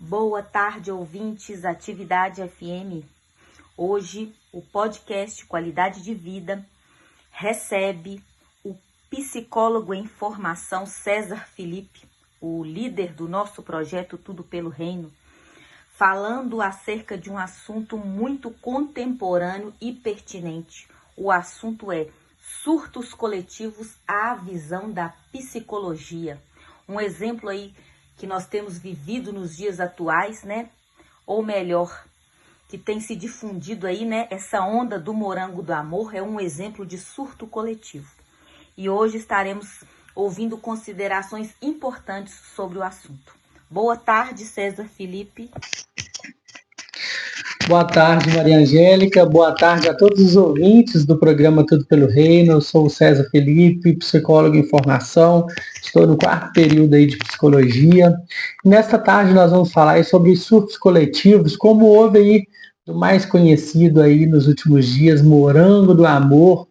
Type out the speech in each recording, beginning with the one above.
Boa tarde, ouvintes, Atividade FM. Hoje, o podcast Qualidade de Vida recebe o psicólogo em formação César Felipe, o líder do nosso projeto Tudo pelo Reino, falando acerca de um assunto muito contemporâneo e pertinente. O assunto é surtos coletivos à visão da psicologia. Um exemplo aí que nós temos vivido nos dias atuais, né? Ou melhor, que tem se difundido aí, né? Essa onda do morango do amor é um exemplo de surto coletivo. E hoje estaremos ouvindo considerações importantes sobre o assunto. Boa tarde, César Felipe. Boa tarde, Maria Angélica. Boa tarde a todos os ouvintes do programa Tudo pelo Reino. Eu sou o César Felipe, psicólogo em formação. Estou no 4º período aí de psicologia. E nesta tarde nós vamos falar sobre os surtos coletivos, como houve aí do mais conhecido aí nos últimos dias, morango do amor,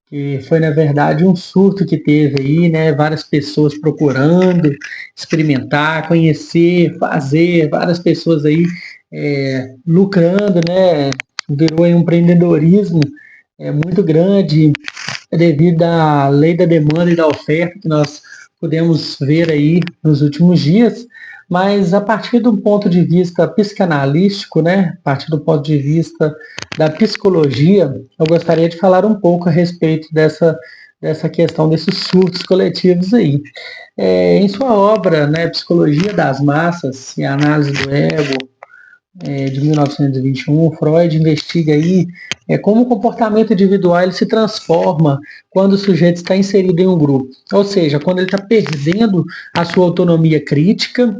que foi, na verdade, um surto que teve aí, né? Várias pessoas procurando experimentar, conhecer, fazer, várias pessoas aí lucrando, né? Virou aí um empreendedorismo muito grande devido à lei da demanda e da oferta que nós podemos ver aí nos últimos dias, mas a partir do ponto de vista psicanalístico, né? A partir do ponto de vista da psicologia, eu gostaria de falar um pouco a respeito dessa questão desses surtos coletivos aí. Em sua obra, né, Psicologia das Massas e a Análise do Ego, de 1921, Freud investiga aí como o comportamento individual ele se transforma quando o sujeito está inserido em um grupo. Ou seja, quando ele está perdendo a sua autonomia crítica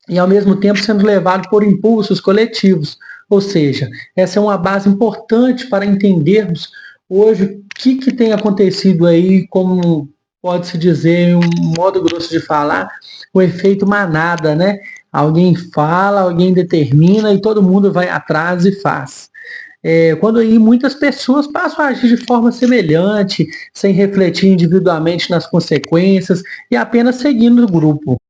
e, ao mesmo tempo, sendo levado por impulsos coletivos. Ou seja, essa é uma base importante para entendermos hoje o que tem acontecido aí, como pode-se dizer, um modo grosso de falar, o efeito manada, né? Alguém fala, alguém determina e todo mundo vai atrás e faz. Quando aí muitas pessoas passam a agir de forma semelhante, sem refletir individualmente nas consequências e apenas seguindo o grupo.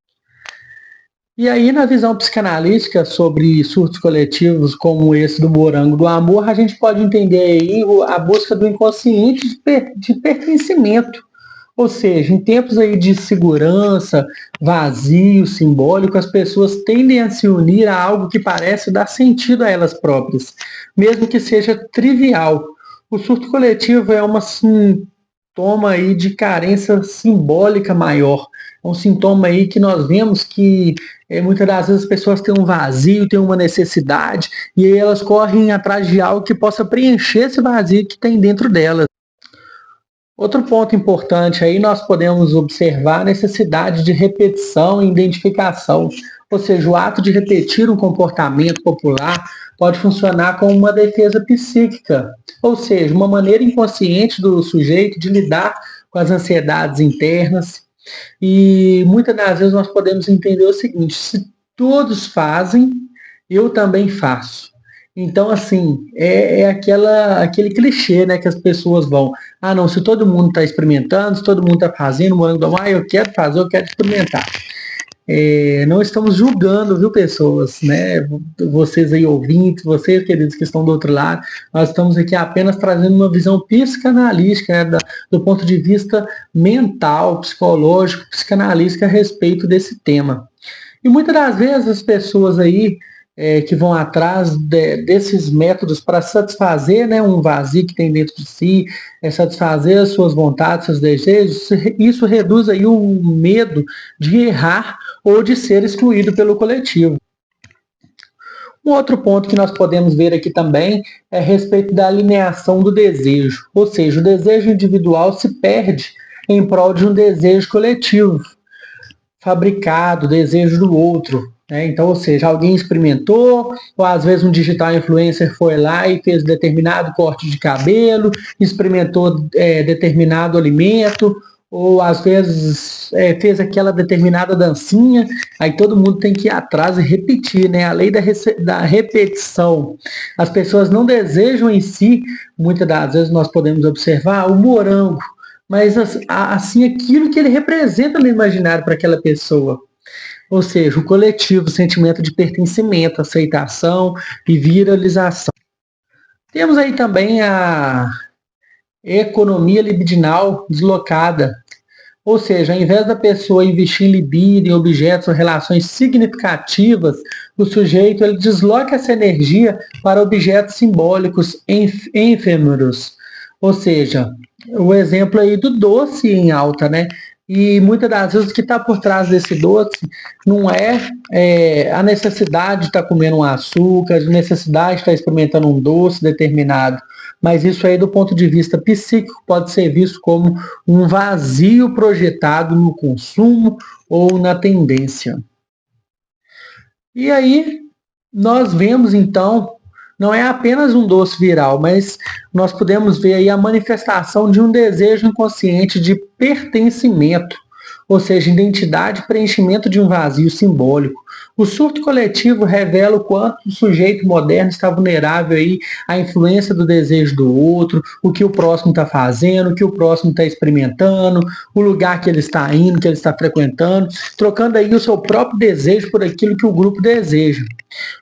E aí, na visão psicanalítica sobre surtos coletivos como esse do morango do amor, a gente pode entender aí a busca do inconsciente de pertencimento. Ou seja, em tempos aí de segurança, vazio, simbólico, as pessoas tendem a se unir a algo que parece dar sentido a elas próprias, mesmo que seja trivial. O surto coletivo é uma sintoma aí de carência simbólica maior. É um sintoma aí que nós vemos que muitas das vezes as pessoas têm um vazio, têm uma necessidade, e aí elas correm atrás de algo que possa preencher esse vazio que tem dentro delas. Outro ponto importante aí, nós podemos observar a necessidade de repetição e identificação, ou seja, o ato de repetir um comportamento popular pode funcionar como uma defesa psíquica, ou seja, uma maneira inconsciente do sujeito de lidar com as ansiedades internas. E muitas das vezes nós podemos entender o seguinte: se todos fazem, eu também faço. Então, assim, aquele clichê, né, que as pessoas vão, não, se todo mundo está experimentando, se todo mundo está fazendo, morango do amor, eu quero fazer, eu quero experimentar. Não estamos julgando, viu, pessoas, né? Vocês aí ouvintes, vocês queridos que estão do outro lado, nós estamos aqui apenas trazendo uma visão psicanalística, né, do ponto de vista mental, psicológico, psicanalística a respeito desse tema. E muitas das vezes as pessoas aí que vão atrás desses métodos para satisfazer, né, um vazio que tem dentro de si, satisfazer as suas vontades, seus desejos, isso reduz aí o medo de errar ou de ser excluído pelo coletivo. Um outro ponto que nós podemos ver aqui também é a respeito da alineação do desejo, ou seja, o desejo individual se perde em prol de um desejo coletivo, fabricado, desejo do outro. Então, ou seja, alguém experimentou, ou às vezes um digital influencer foi lá e fez determinado corte de cabelo, experimentou determinado alimento, ou às vezes fez aquela determinada dancinha, aí todo mundo tem que ir atrás e repetir, né? A lei da repetição. As pessoas não desejam em si, muitas das vezes nós podemos observar, o morango, mas assim aquilo que ele representa no imaginário para aquela pessoa. ou seja, o coletivo, o sentimento de pertencimento, aceitação e viralização. Temos aí também a economia libidinal deslocada, ou seja, ao invés da pessoa investir em libido, em objetos ou relações significativas, o sujeito ele desloca essa energia para objetos simbólicos efêmeros. Ou seja, o exemplo aí do doce em alta, né? E muitas das vezes o que está por trás desse doce não é a necessidade de estar comendo um açúcar, a necessidade de estar experimentando um doce determinado, mas isso aí do ponto de vista psíquico pode ser visto como um vazio projetado no consumo ou na tendência. E aí nós vemos então, não é apenas um doce viral, mas nós podemos ver aí a manifestação de um desejo inconsciente de pertencimento, ou seja, identidade e preenchimento de um vazio simbólico. O surto coletivo revela o quanto o sujeito moderno está vulnerável aí à influência do desejo do outro, o que o próximo está fazendo, o que o próximo está experimentando, o lugar que ele está indo, que ele está frequentando, trocando aí o seu próprio desejo por aquilo que o grupo deseja.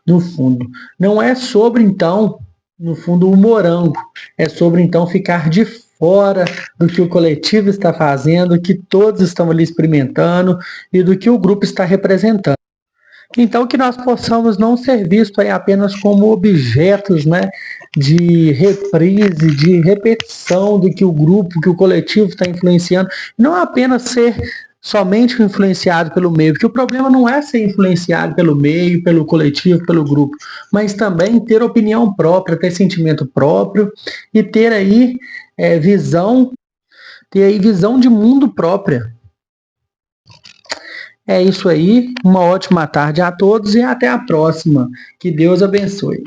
No fundo, não é sobre então, no fundo, o morango, é sobre então ficar de fora do que o coletivo está fazendo, que todos estão ali experimentando e do que o grupo está representando. Então, que nós possamos não ser vistos aí apenas como objetos, né, de reprise, de repetição do que o grupo, que o coletivo está influenciando, não apenas ser somente influenciado pelo meio, porque o problema não é ser influenciado pelo meio, pelo coletivo, pelo grupo, mas também ter opinião própria, ter sentimento próprio e ter aí visão de mundo própria. É isso aí, uma ótima tarde a todos e até a próxima. Que Deus abençoe.